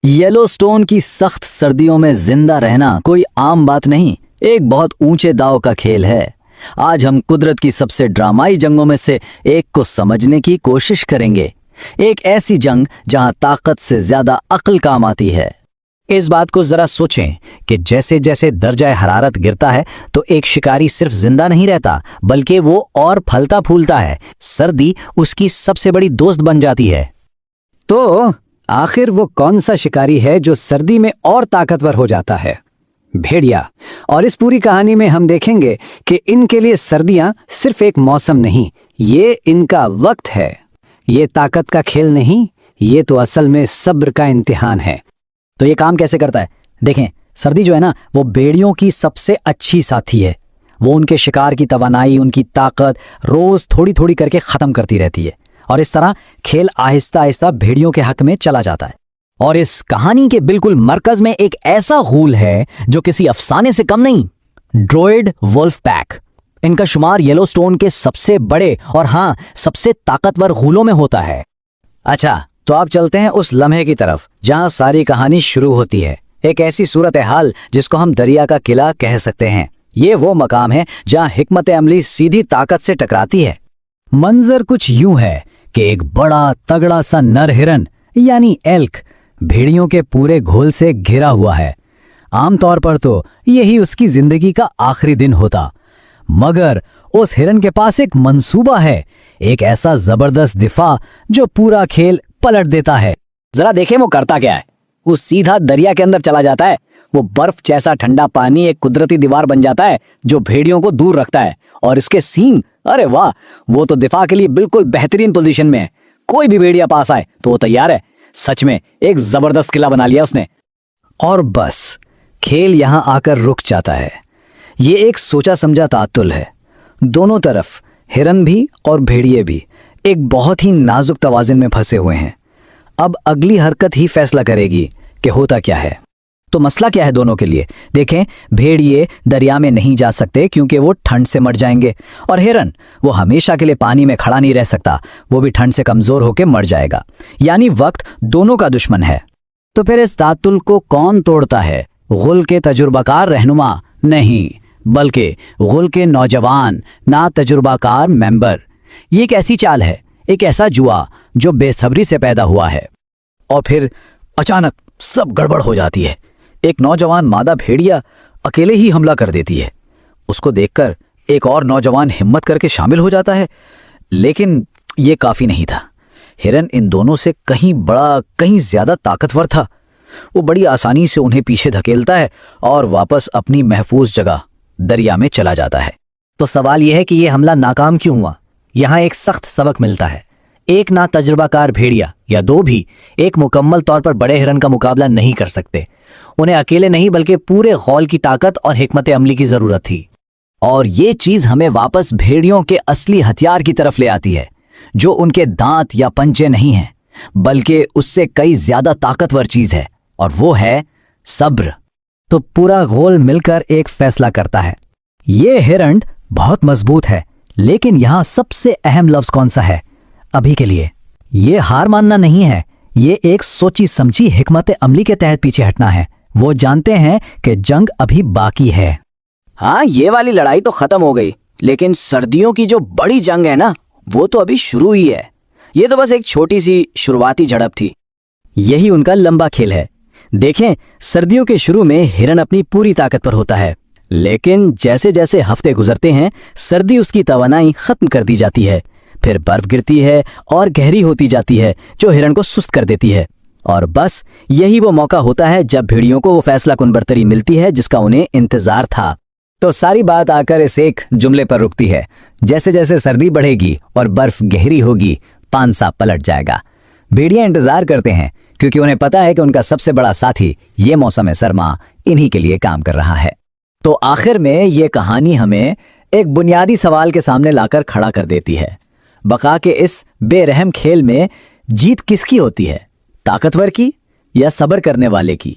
Yellowstone की सख्त सर्दियों में जिंदा रहना कोई आम बात नहीं, एक बहुत ऊंचे दांव का खेल है। आज हम कुदरत की सबसे ड्रामाई जंगों में से एक को समझने की कोशिश करेंगे, एक ऐसी जंग जहां ताकत से ज्यादा अक्ल काम आती है। इस बात को जरा सोचें कि जैसे जैसे दर्जा हरारत गिरता है तो एक शिकारी सिर्फ जिंदा नहीं रहता बल्कि वो और फलता फूलता है। सर्दी उसकी सबसे बड़ी दोस्त बन जाती है। तो आखिर वो कौन सा शिकारी है जो सर्दी में और ताकतवर हो जाता है? भेड़िया। और इस पूरी कहानी में हम देखेंगे कि इनके लिए सर्दियां सिर्फ एक मौसम नहीं, ये इनका वक्त है। ये ताकत का खेल नहीं, ये तो असल में सब्र का इम्तिहान है। तो ये काम कैसे करता है? देखें, सर्दी जो है ना, वो भेड़ियों की सबसे अच्छी साथी है। वो उनके शिकार की तवानाई, उनकी ताकत रोज थोड़ी थोड़ी करके खत्म करती रहती है और इस तरह खेल आहिस्ता आहिस्ता भेड़ियों के हक में चला जाता है। और इस कहानी के बिल्कुल मरकज में एक ऐसा गूल है जो किसी अफसाने से कम नहीं, ड्रोइड वुल्फ पैक। इनका शुमार येलोस्टोन के सबसे बड़े और हाँ, सबसे ताकतवर गूलों में होता है। अच्छा, तो आप चलते हैं उस लम्हे की तरफ जहां सारी कहानी शुरू होती है। एक ऐसी सूरत हाल जिसको हम दरिया का किला कह सकते हैं। ये वो मकाम है जहां हिकमत अमली सीधी ताकत से टकराती है। मंजर कुछ यूं है कि एक बड़ा तगड़ा सा नर हिरन यानी एल्क भेड़ियों के पूरे घोल से घिरा हुआ है। आमतौर पर तो यही उसकी जिंदगी का आखिरी दिन होता, मगर उस हिरन के पास एक मंसूबा है, एक ऐसा जबरदस्त दिफा जो पूरा खेल पलट देता है। जरा देखें वो करता क्या है। वो सीधा दरिया के अंदर चला जाता है। वो बर्फ जैसा ठंडा पानी एक कुदरती दीवार बन जाता है जो भेड़ियों को दूर रखता है। और इसके सींग, अरे वाह, वो तो दिफा के लिए बिल्कुल बेहतरीन पोजीशन में है। कोई भी भेड़िया पास आए तो वो तैयार है। सच में एक जबरदस्त किला बना लिया उसने। और बस खेल यहां आकर रुक जाता है। ये एक सोचा समझा तातुल है। दोनों तरफ हिरन भी और भेड़िए भी एक बहुत ही नाजुक तवाज़ुन में फंसे हुए हैं। अब अगली हरकत ही फैसला करेगी कि होता क्या है। तो मसला क्या है दोनों के लिए? देखें, भेड़िए दरिया में नहीं जा सकते क्योंकि वो ठंड से मर जाएंगे, और हिरन वो हमेशा के लिए पानी में खड़ा नहीं रह सकता, वो भी ठंड से कमजोर होकर मर जाएगा। यानी वक्त दोनों का दुश्मन है। तो फिर इस तातुल को कौन तोड़ता है? गुल के तजुर्बाकार रहनुमा नहीं, बल्कि गुल के नौजवान ना तजुर्बाकार मेंबर। ये एक ऐसी चाल है, एक ऐसा जुआ जो बेसब्री से पैदा हुआ है। और फिर अचानक सब गड़बड़ हो जाती है। एक नौजवान मादा भेड़िया अकेले ही हमला कर देती है। उसको देखकर एक और नौजवान हिम्मत करके शामिल हो जाता है, लेकिन ये काफी नहीं था। हिरन इन दोनों से कहीं बड़ा, कहीं ज्यादा ताकतवर था। वो बड़ी आसानी से उन्हें पीछे धकेलता है और वापस अपनी महफूज जगह दरिया में चला जाता है। तो सवाल यह है कि यह हमला नाकाम क्यों हुआ? यहाँ एक सख्त सबक मिलता है। एक ना तजुर्बाकार भेड़िया या दो भी एक मुकम्मल तौर पर बड़े हिरन का मुकाबला नहीं कर सकते। उन्हें अकेले नहीं बल्कि पूरे गौल की ताकत और हिकमत अमली की जरूरत थी। और ये चीज हमें वापस भेड़ियों के असली हथियार की तरफ ले आती है, जो उनके दांत या पंजे नहीं हैं, बल्कि उससे कई ज्यादा ताकतवर चीज है, और वो है सब्र। तो पूरा गौल मिलकर एक फैसला करता है। ये हिरन बहुत मजबूत है, लेकिन यहां सबसे अहम लफ्ज कौन सा है अभी के लिए? ये हार मानना नहीं है, ये एक सोची समझी हिकमत अमली के तहत पीछे हटना है। वो जानते हैं कि जंग अभी बाकी है। हाँ, ये वाली लड़ाई तो खत्म हो गई, लेकिन सर्दियों की जो बड़ी जंग है ना, वो तो अभी शुरू ही है। ये तो बस एक छोटी सी शुरुआती झड़प थी। यही उनका लंबा खेल है। देखें, सर्दियों के शुरू में हिरन अपनी पूरी ताकत पर होता है, लेकिन जैसे जैसे हफ्ते गुजरते हैं सर्दी उसकी तवानाई खत्म कर दी जाती है। फिर बर्फ गिरती है और गहरी होती जाती है जो हिरन को सुस्त कर देती है। और बस यही वो मौका होता है जब भेड़ियों को वो फैसला कुन बर्तरी मिलती है जिसका उन्हें इंतजार था। तो सारी बात आकर इस एक जुमले पर रुकती है, जैसे जैसे सर्दी बढ़ेगी और बर्फ गहरी होगी, पांसा पलट जाएगा। भेड़िया इंतजार करते हैं क्योंकि उन्हें पता है कि उनका सबसे बड़ा साथी ये मौसम सरमा इन्हीं के लिए काम कर रहा है। तो आखिर में ये कहानी हमें एक बुनियादी सवाल के सामने लाकर खड़ा कर देती है। बका के इस बेरहम खेल में जीत किसकी होती है? ताकतवर की या सब्र करने वाले की?